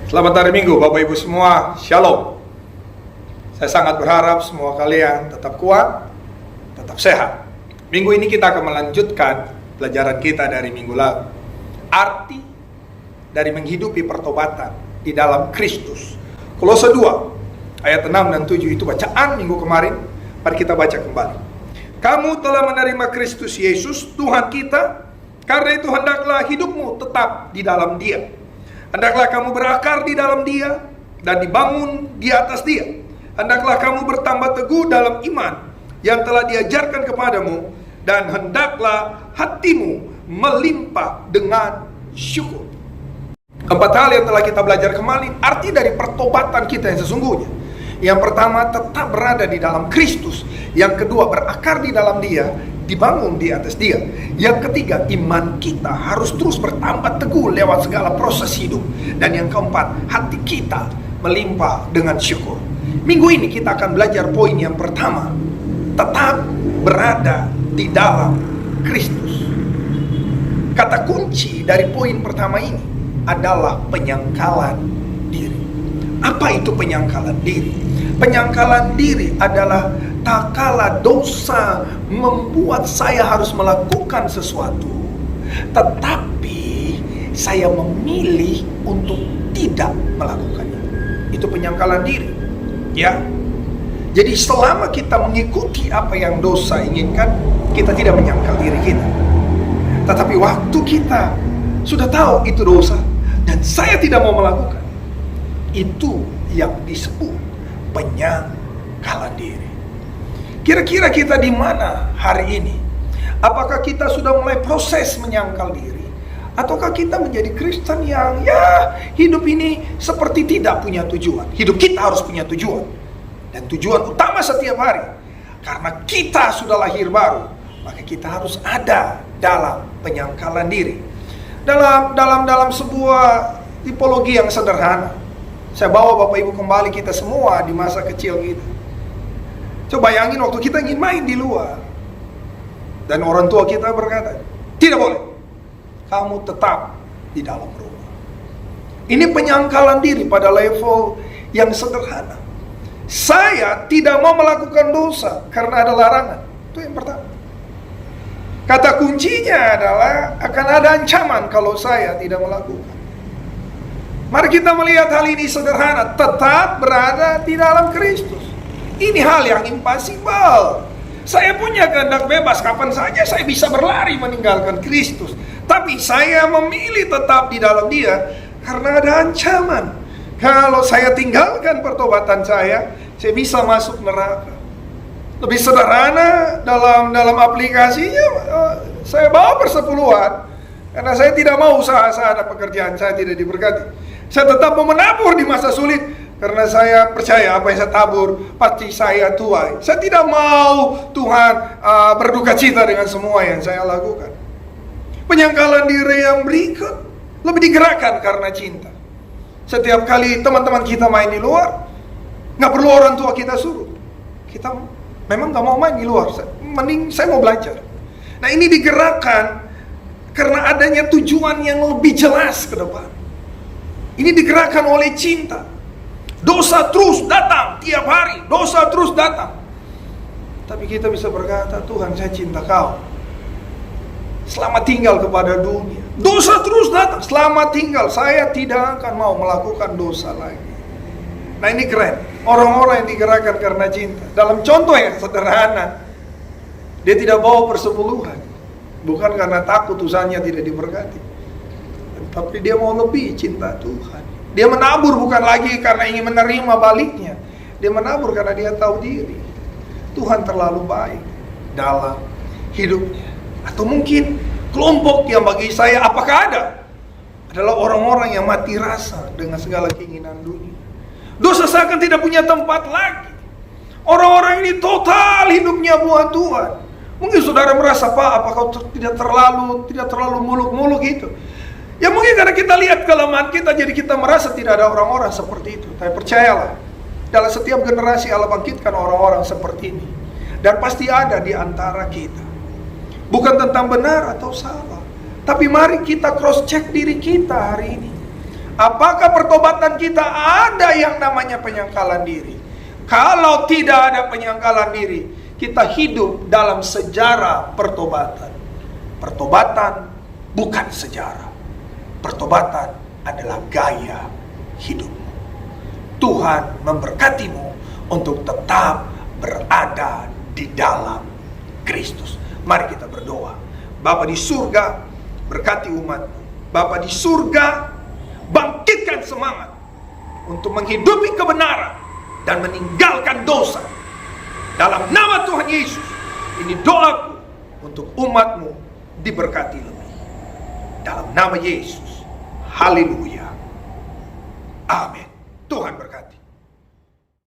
Selamat hari Minggu Bapak Ibu semua, Shalom. Saya sangat berharap semua kalian tetap kuat, tetap sehat. Minggu ini kita akan melanjutkan pelajaran kita dari minggu lalu. Arti dari menghidupi pertobatan di dalam Kristus. Kolose 2 ayat 6 dan 7 itu bacaan minggu kemarin. Mari kita baca kembali. Kamu telah menerima Kristus Yesus Tuhan kita, karena itu hendaklah hidupmu tetap di dalam Dia. Hendaklah kamu berakar di dalam Dia dan dibangun di atas Dia. Hendaklah kamu bertambah teguh dalam iman yang telah diajarkan kepadamu, dan hendaklah hatimu melimpah dengan syukur. 4 hal yang telah kita belajar kemarin, arti dari pertobatan kita yang sesungguhnya. Yang pertama, tetap berada di dalam Kristus. Yang kedua, berakar di dalam Dia, dibangun di atas Dia. Yang ketiga, iman kita harus terus bertambah teguh lewat segala proses hidup. Dan yang keempat, hati kita melimpah dengan syukur. Minggu ini kita akan belajar poin yang pertama, tetap berada di dalam Kristus. Kata kunci dari poin pertama ini adalah penyangkalan diri. Apa itu penyangkalan diri? Penyangkalan diri adalah tak kala dosa membuat saya harus melakukan sesuatu, tetapi saya memilih untuk tidak melakukannya. Itu penyangkalan diri. Ya. Jadi selama kita mengikuti apa yang dosa inginkan, kita tidak menyangkal diri kita. Tetapi waktu kita sudah tahu itu dosa dan saya tidak mau melakukan, itu yang disebut penyangkalan diri. Kira-kira kita di mana hari ini? Apakah kita sudah mulai proses menyangkal diri? Ataukah kita menjadi Kristen yang hidup ini seperti tidak punya tujuan? Hidup kita harus punya tujuan. Dan tujuan utama setiap hari. Karena kita sudah lahir baru, maka kita harus ada dalam penyangkalan diri. Dalam sebuah tipologi yang sederhana, saya bawa Bapak Ibu kembali kita semua di masa kecil kita. Coba bayangin waktu kita ingin main di luar, dan orang tua kita berkata, tidak boleh, kamu tetap di dalam rumah. Ini penyangkalan diri pada level yang sederhana. Saya tidak mau melakukan dosa karena ada larangan. Itu yang pertama. Kata kuncinya adalah akan ada ancaman kalau saya tidak melakukan. Mari kita melihat hal ini sederhana, tetap berada di dalam Kristus. Ini hal yang impossible. Saya punya kehendak bebas, kapan saja saya bisa berlari meninggalkan Kristus. Tapi saya memilih tetap di dalam Dia karena ada ancaman. Kalau saya tinggalkan pertobatan saya bisa masuk neraka. Lebih sederhana dalam aplikasinya, saya bawa persepuluhan karena saya tidak mau usaha ada pekerjaan saya tidak diberkati. Saya tetap mau menabur di masa sulit karena saya percaya apa yang saya tabur pasti saya tuai. Saya tidak mau Tuhan berduka cita dengan semua yang saya lakukan. Penyangkalan diri yang berikut lebih digerakkan karena cinta. Setiap kali teman-teman kita main di luar, nggak perlu orang tua kita suruh. Kita memang nggak mau main di luar, mending saya mau belajar. Nah, ini digerakkan karena adanya tujuan yang lebih jelas ke depan. Ini digerakkan oleh cinta. Dosa terus datang tiap hari, dosa terus datang. Tapi kita bisa berkata, Tuhan, saya cinta Kau. Selamat tinggal kepada dunia. Dosa terus datang, selamat tinggal. Saya tidak akan mau melakukan dosa lagi. Nah, ini keren. Orang-orang yang digerakkan karena cinta. Dalam contoh yang sederhana, dia tidak bawa persepuluhan. Bukan karena takut usahanya tidak diberkati, tapi dia mau lebih cinta Tuhan. Dia menabur bukan lagi karena ingin menerima baliknya. Dia menabur karena dia tahu diri Tuhan terlalu baik dalam hidupnya. Atau mungkin kelompok yang bagi saya apakah ada adalah orang-orang yang mati rasa dengan segala keinginan dunia. Dosa seakan tidak punya tempat lagi. Orang-orang ini total hidupnya buat Tuhan. Mungkin saudara merasa, Pak, apakah tidak terlalu muluk-muluk itu? Ya mungkin karena kita lihat kelemahan kita, jadi kita merasa tidak ada orang-orang seperti itu. Tapi percayalah, dalam setiap generasi Allah bangkitkan orang-orang seperti ini. Dan pasti ada di antara kita. Bukan tentang benar atau salah, tapi mari kita cross check diri kita hari ini. Apakah pertobatan kita ada yang namanya penyangkalan diri? Kalau tidak ada penyangkalan diri, kita hidup dalam sejarah pertobatan. Pertobatan bukan sejarah. Pertobatan adalah gaya hidupmu. Tuhan memberkatimu untuk tetap berada di dalam Kristus. Mari kita berdoa. Bapa di surga, berkati umat-Mu. Bapa di surga, bangkitkan semangat untuk menghidupi kebenaran dan meninggalkan dosa. Dalam nama Tuhan Yesus, ini doaku untuk umat-Mu diberkati lebih. Dalam nama Yesus, haleluya, amin.